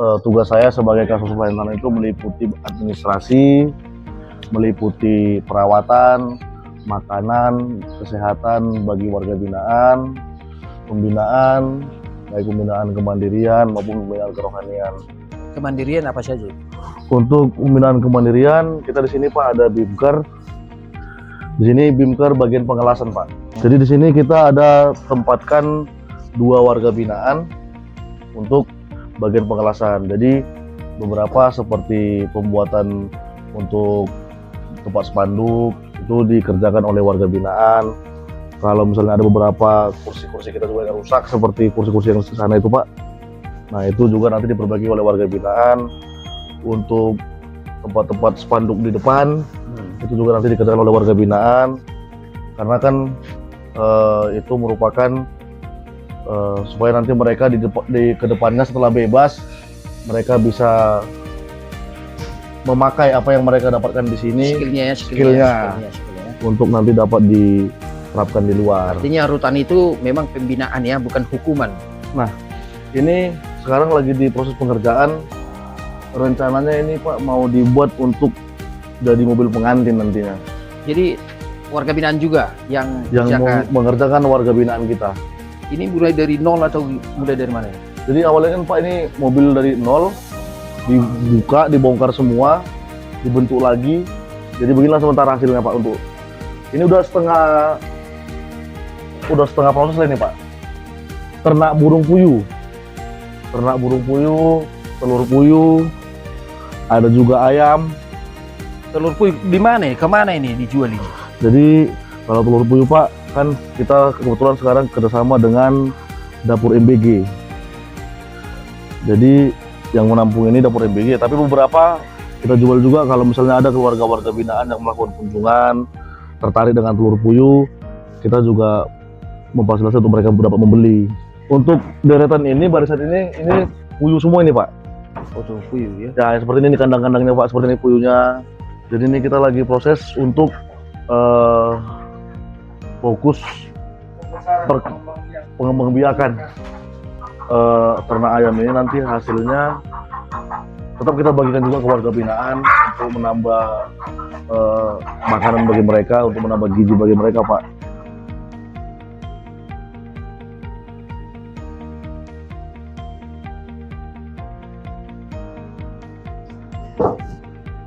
Tugas saya sebagai kasus pelayanan itu meliputi administrasi, meliputi perawatan, makanan, kesehatan bagi warga binaan, pembinaan, baik pembinaan kemandirian maupun pembinaan kerohanian. Kemandirian apa saja? Untuk pembinaan kemandirian, kita di sini Pak ada BIMKER. Di sini BIMKER bagian pengelasan Pak. Jadi di sini kita ada tempatkan 2 warga binaan untuk bagian pengelasan. Jadi beberapa seperti pembuatan untuk tempat spanduk itu dikerjakan oleh warga binaan. Kalau misalnya ada beberapa kursi-kursi kita juga yang rusak seperti kursi-kursi yang di sana itu Pak. Nah itu juga nanti diperbagi oleh warga binaan. Untuk tempat-tempat spanduk di depan itu juga nanti dikerjakan oleh warga binaan. Karena kan itu merupakan supaya nanti mereka di kedepannya setelah bebas mereka bisa memakai apa yang mereka dapatkan di sini, skillnya untuk nanti dapat diterapkan di luar. Artinya rutan itu memang pembinaan ya, bukan hukuman. Nah, ini sekarang lagi di proses pengerjaan. Rencananya ini Pak mau dibuat untuk jadi mobil pengantin nantinya. Jadi warga binaan juga yang mengerjakan warga binaan kita. Ini mulai dari nol atau mulai dari mana? Jadi awalnya kan Pak ini mobil dari nol, dibuka, dibongkar semua, dibentuk lagi. Jadi beginilah sementara hasilnya Pak. Untuk ini udah setengah proses lah ini Pak. Ternak burung puyuh, telur puyuh, ada juga ayam. Telur puyuh di mana? Kemana ini dijual ini? Jadi kalau telur puyuh Pak, kan kita kebetulan sekarang kerjasama dengan dapur MBG. Jadi yang menampung ini dapur MBG, tapi beberapa kita jual juga kalau misalnya ada keluarga-warga binaan yang melakukan kunjungan, tertarik dengan telur puyuh, kita juga memfasilitasi untuk mereka dapat membeli. Untuk deretan ini, barisan ini puyuh semua ini Pak. Oh, telur puyuh ya? Ya seperti ini kandang-kandangnya Pak, seperti ini puyuhnya. Jadi ini kita lagi proses untuk fokus pengembangbiakan ternak ayam ini. Nanti hasilnya tetap kita bagikan juga ke warga binaan untuk menambah makanan bagi mereka, untuk menambah gizi bagi mereka Pak.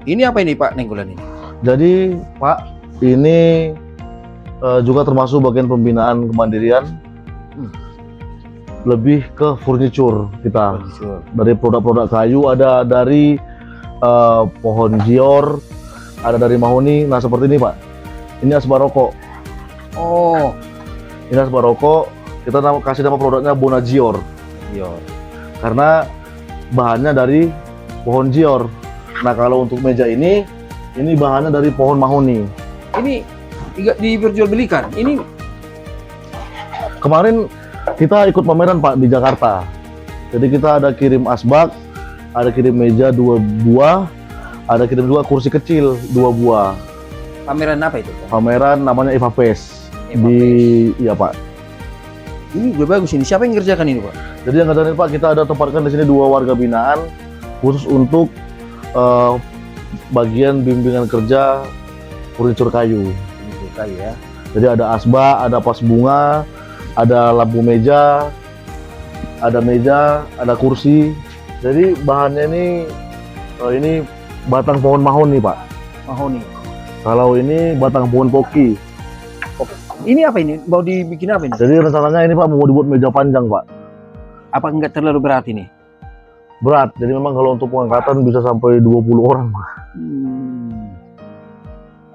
Ini apa ini Pak Nenggolan ini? Jadi Pak, ini juga termasuk bagian pembinaan kemandirian. Lebih ke furniture kita. Dari produk-produk kayu, ada dari pohon jior, ada dari mahoni. Nah seperti ini Pak, ini asbak rokok. Oh, ini asbak rokok. Kita kasih nama produknya Bonajior. Karena bahannya dari pohon jior. Nah kalau untuk meja ini bahannya dari pohon mahoni. Ini diperjualbelikan. Ini kemarin kita ikut pameran Pak di Jakarta. Jadi kita ada kirim asbak, ada kirim meja 2 buah, ada kirim juga kursi kecil 2 buah. Pameran apa itu Pak? Pameran namanya Eva Fest. Iya Pak. Ini gue bagus ini. Siapa yang ngerjakan ini Pak? Jadi yang ngerjakan Pak, kita ada tempatkan di sini 2 warga binaan khusus untuk bagian bimbingan kerja furniture kayu. Ya. Jadi ada asbak, ada vas bunga, ada lampu meja, ada kursi. Jadi bahannya ini batang pohon mahoni Pak. Mahoni. Kalau ini batang pohon poki. Ini apa ini? Mau dibikin apa ini? Jadi rencananya ini Pak mau dibuat meja panjang Pak. Apa enggak terlalu berat ini? Berat, jadi memang kalau untuk pengangkatan bisa sampai 20 orang Pak.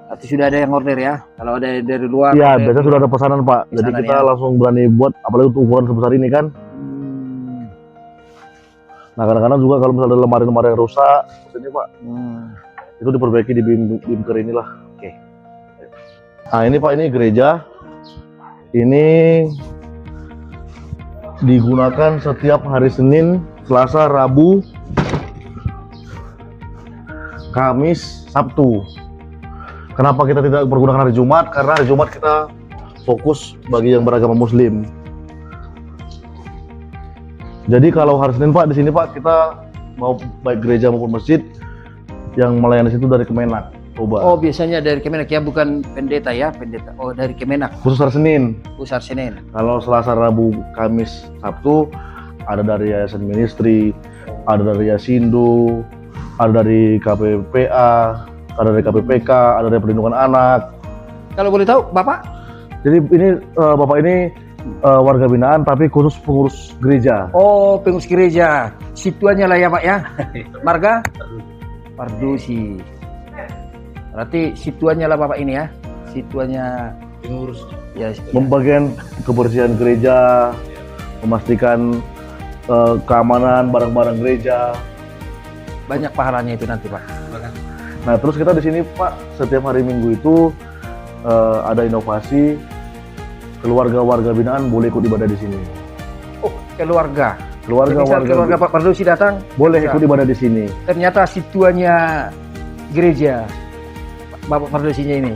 Berarti sudah ada yang order ya? Kalau ada dari luar? Iya, biasanya sudah ada pesanan Pak. Jadi kita langsung berani buat, apalagi untuk ukuran sebesar ini kan. Nah kadang-kadang juga kalau misalnya ada lemari-lemari yang rusak, ini Pak, itu diperbaiki di BIMKER inilah. Oke. Nah ini Pak, ini gereja. Ini digunakan setiap hari Senin, Selasa, Rabu, Kamis, Sabtu. Kenapa kita tidak pergunakan hari Jumat? Karena hari Jumat kita fokus bagi yang beragama Muslim. Jadi kalau hari Senin Pak, di sini Pak kita mau baik gereja maupun masjid yang melayani situ dari Kemenak. Toba. Oh, biasanya dari Kemenak ya, bukan pendeta ya, pendeta. Oh, dari Kemenak. Khusus hari Senin. Pusat Senin. Kalau Selasa, Rabu, Kamis, Sabtu ada dari Yayasan Ministry, ada dari Yasindo, ada dari KPPA, ada dari KPPK, ada dari Perlindungan Anak. Kalau boleh tahu, Bapak? Jadi ini Bapak ini warga binaan tapi khusus pengurus gereja. Oh, pengurus gereja. Situannya lah ya, Pak ya. Marga? Pardusi. Berarti situannya lah Bapak ini ya. Situannya pengurus. ya. Membagian kebersihan gereja, memastikan keamanan barang-barang gereja. Banyak pahalanya itu nanti, Pak. Nah, terus kita di sini Pak, setiap hari Minggu itu ada inovasi, keluarga warga binaan boleh ikut ibadah di sini. Oh, keluarga. Keluarga Jadi saat keluarga Pak Pardusi datang, boleh bisa. ikut ibadah di sini. Ternyata situannya gereja Bapak Pardusinya ini.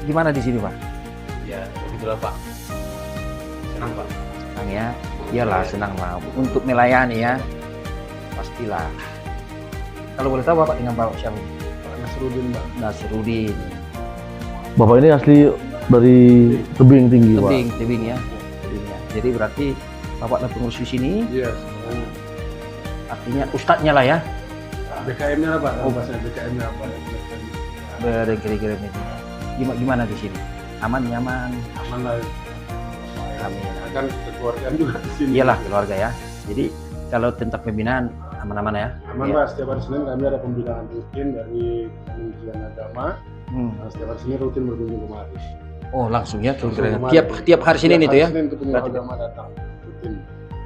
Gimana di sini, Pak? Ya, begitulah Pak. Senang Pak. Senang ya. Iyalah, senang lah untuk melayani ya. Pastilah. Kalau boleh tahu Bapak dengan Bapak siapa? Nasruddin Pak. Nasruddin. Bapak ini asli dari tebing tinggi, Pak. Tebing ya. Tebing ya. Jadi berarti Bapak adalah pengurus di sini, Iya. artinya ustadznya lah ya. BKM-nya lah Pak. Oh, bahasa BKM-nya apa? Ada kira-kira ini. Gimana di sini? Aman, nyaman. Aman lah. Amin. Kan kekeluargaan juga di sini. Iyalah keluarga ya. Jadi kalau tentang pembinaan aman-aman ya. Aman Iya. Pak. Setiap hari Senin kami ada pembinaan rutin dari Kementerian Agama. Nah, setiap hari Senin rutin berkunjung kemari. Oh langsung ya Langsung kira-kira. kemarin. Tiap hari Senin itu ya. Senin ketemu Berarti- agama datang rutin.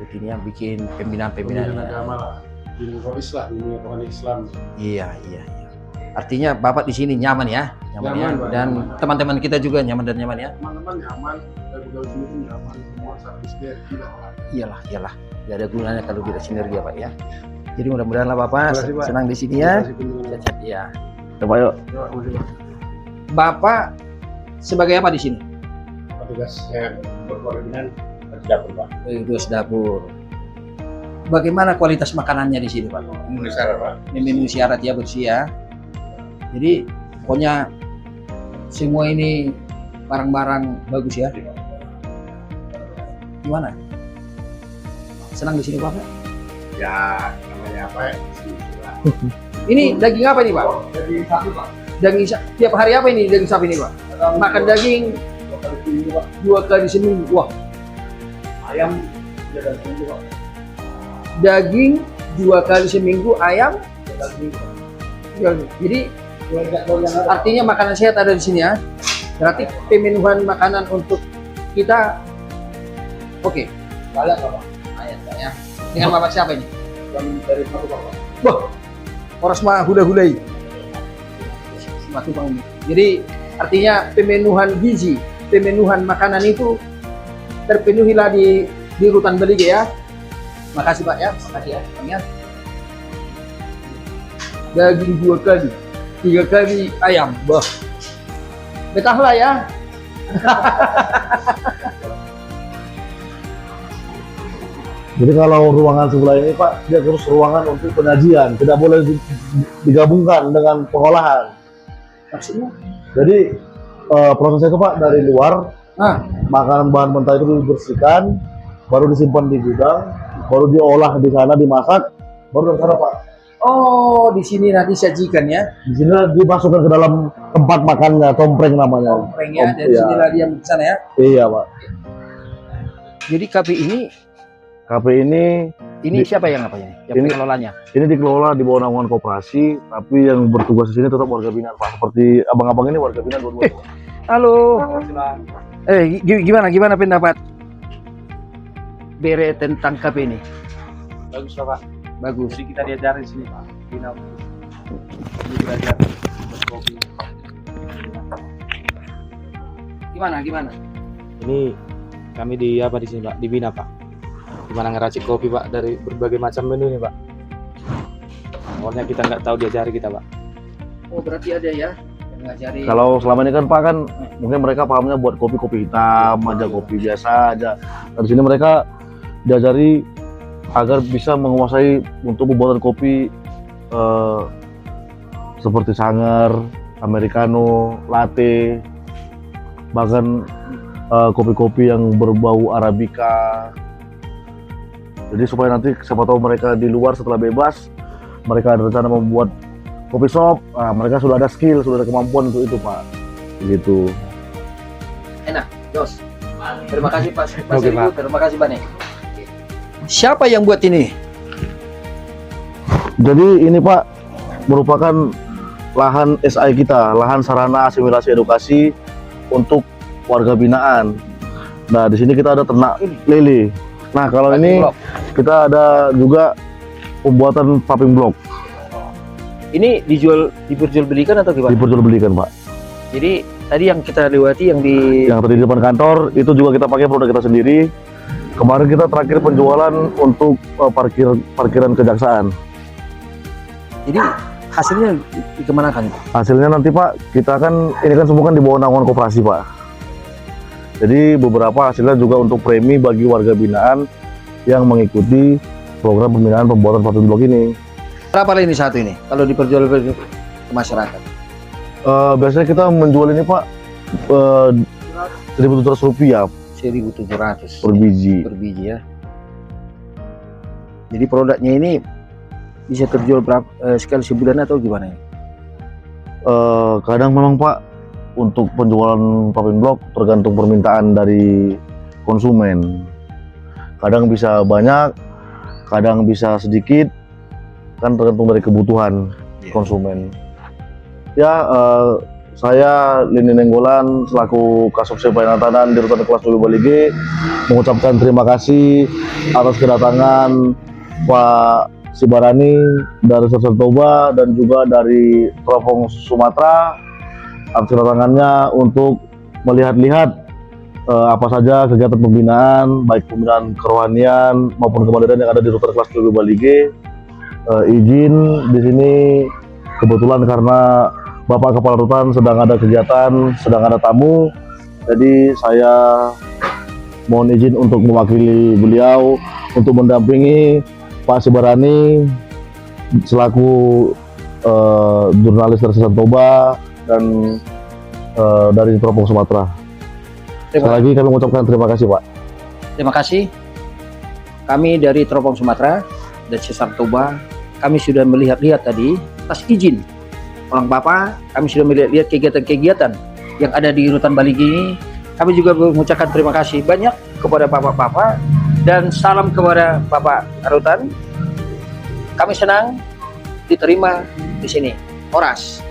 Rutinnya bikin pembinaan Pembinaan agama lah. Di Rois lah, di rohani Islam. Iya. Artinya Bapak di sini nyaman ya, nyaman ya. Nyaman, Pak, Dan nyaman. teman-teman kita juga nyaman dan nyaman ya. Teman-teman nyaman, dari sini pun nyaman, semua saling sinergi lah Pak. Iyalah. Gak ada gunanya kalau tidak sinergi ya Pak ya. Jadi mudah-mudahan lah Bapak Terima kasih, Pak. senang di sini Terima ya. kasih kunjungan. Iya. Ya, Pak, yuk. Ya, Pak, makasih, Pak. Bapak sebagai apa di sini? Petugas yang berkoordinat dapur Pak. Petugas dapur. Bagaimana kualitas makanannya di sini Pak? Memenuhi syarat Pak. Memenuhi syarat ya, bersih ya. Jadi pokoknya semua ini barang-barang bagus ya. Gimana? Senang di sini Pak? Ya namanya apa ya? Ini daging apa ini Pak? Jadi satu Pak. Daging tiap hari apa ini daging sapi ini Pak? Makan daging 2 kali seminggu. Wah, Ayam jaga seminggu Pak. daging 2 kali seminggu, ayam. Jadi artinya makanan sehat ada di sini ya. Berarti pemenuhan makanan untuk kita oke. Banyak Pak. Banyak Pak ya. Dengan Bapak siapa ini? Dari satu Pak. Wah, Horas mah hula-hulai. Matu Bang. Jadi artinya pemenuhan gizi, pemenuhan makanan itu terpenuhilah di Rutan Belige ya. Makasih Pak ya, makasih ya. Bang ya. Daging 2 kali, 3 kali ayam. Wah, betahlah ya. Jadi kalau ruangan sebelah ini Pak, dia khusus ruangan untuk penyajian, tidak boleh digabungkan dengan pengolahan. Maksudnya? Jadi prosesnya itu Pak dari luar, makanan bahan mentah itu dibersihkan, baru disimpan di gudang, baru diolah di sana, dimasak, baru dari sana Pak. Oh, di sini nanti sajikan ya. Di sini dimasukkan ke dalam tempat makannya, tompreng namanya. Tompreng ya, dari Iya. sinilah dia ke sana ya. Iya Pak. Jadi KPI ini ini siapa yang apa ini? Yang Ini- pengelolanya? ini dikelola di bawah naungan koperasi, tapi yang bertugas di sini tetap warga binaan Pak. Seperti abang-abang ini warga binaan dua-dua. Halo. Gimana pendapat Bere tentang KP ini? Bagus lah Pak. Bagus. Jadi kita diajarin sini Pak. Bina. Ini belajar berkopi. Gimana? Ini kami di apa di sini Pak? Di Bina Pak. Gimana ngeracik kopi Pak dari berbagai macam menu nih Pak. Awalnya kita nggak tahu diajari kita Pak. Oh, berarti ada ya yang ngajari. Kalau selama ini kan Pak kan mungkin mereka pahamnya buat kopi hitam aja, kopi biasa aja. Nah, di sini mereka diajari agar bisa menguasai untuk pembuatan kopi seperti sangar, americano, latte, bahkan kopi-kopi yang berbau arabica. Jadi supaya nanti siapa tahu mereka di luar setelah bebas, mereka ada rencana membuat kopi shop, mereka sudah ada skill, sudah ada kemampuan untuk itu, Pak. Begitu. Enak, Jos. Terima kasih Pak Oke, Seribu, Pak. terima kasih banyak. Siapa yang buat ini? Jadi ini Pak merupakan lahan SI kita, lahan sarana asimilasi edukasi untuk warga binaan. Nah di sini kita ada ternak lele. Nah kalau ini kita ada juga pembuatan pupping block, Ini diperjualbelikan atau gimana? diperjualbelikan Pak. Jadi tadi yang kita lewati yang di Yang tadi di depan kantor itu juga kita pakai produk kita sendiri. Kemarin kita terakhir penjualan untuk parkiran kejaksaan. jadi hasilnya dikemanakan? Hasilnya nanti Pak, kita kan ini kan semua kan di bawah naungan koperasi Pak. Jadi beberapa hasilnya juga untuk premi bagi warga binaan yang mengikuti program pembinaan pembuatan pupping block ini. Berapa ini satu ini kalau diperjualbelikan ke masyarakat? Biasanya kita menjual ini Pak Rp1.700 1.700 per biji. per biji ya. Jadi produknya ini bisa terjual berapa sekali sebulan atau gimana ya? Kadang memang Pak untuk penjualan pupping block tergantung permintaan dari konsumen. Kadang bisa banyak, kadang bisa sedikit, kan tergantung dari kebutuhan konsumen. Ya, saya Lini Nenggolan selaku Kasubse Pelayanan Tahanan di Rutan Kelas 2 Bali G mengucapkan terima kasih atas kedatangan Pak Sibarani dari Sesar Toba dan juga dari Teropong Sumatera atas kedatangannya untuk melihat-lihat apa saja kegiatan pembinaan, baik pembinaan kerohanian maupun kemandirian yang ada di Rutan Kelas 2 Bali G. Izin di sini kebetulan karena Bapak Kepala Rutan sedang ada kegiatan, sedang ada tamu, jadi saya mohon izin untuk mewakili beliau untuk mendampingi Pak Sibarani selaku jurnalis dari Sesar Toba dan dari Teropong Sumatera. Sekali lagi kami mengucapkan terima kasih Pak. Terima kasih. Kami dari Teropong Sumatera dan Sesar Toba, kami sudah melihat-lihat tadi atas izin orang Bapak, kami sudah melihat-lihat kegiatan-kegiatan yang ada di Rutan Bali ini. Kami juga mengucapkan terima kasih banyak kepada Bapak-Bapak dan salam kepada Bapak Rutan. Kami senang diterima di sini. Oras.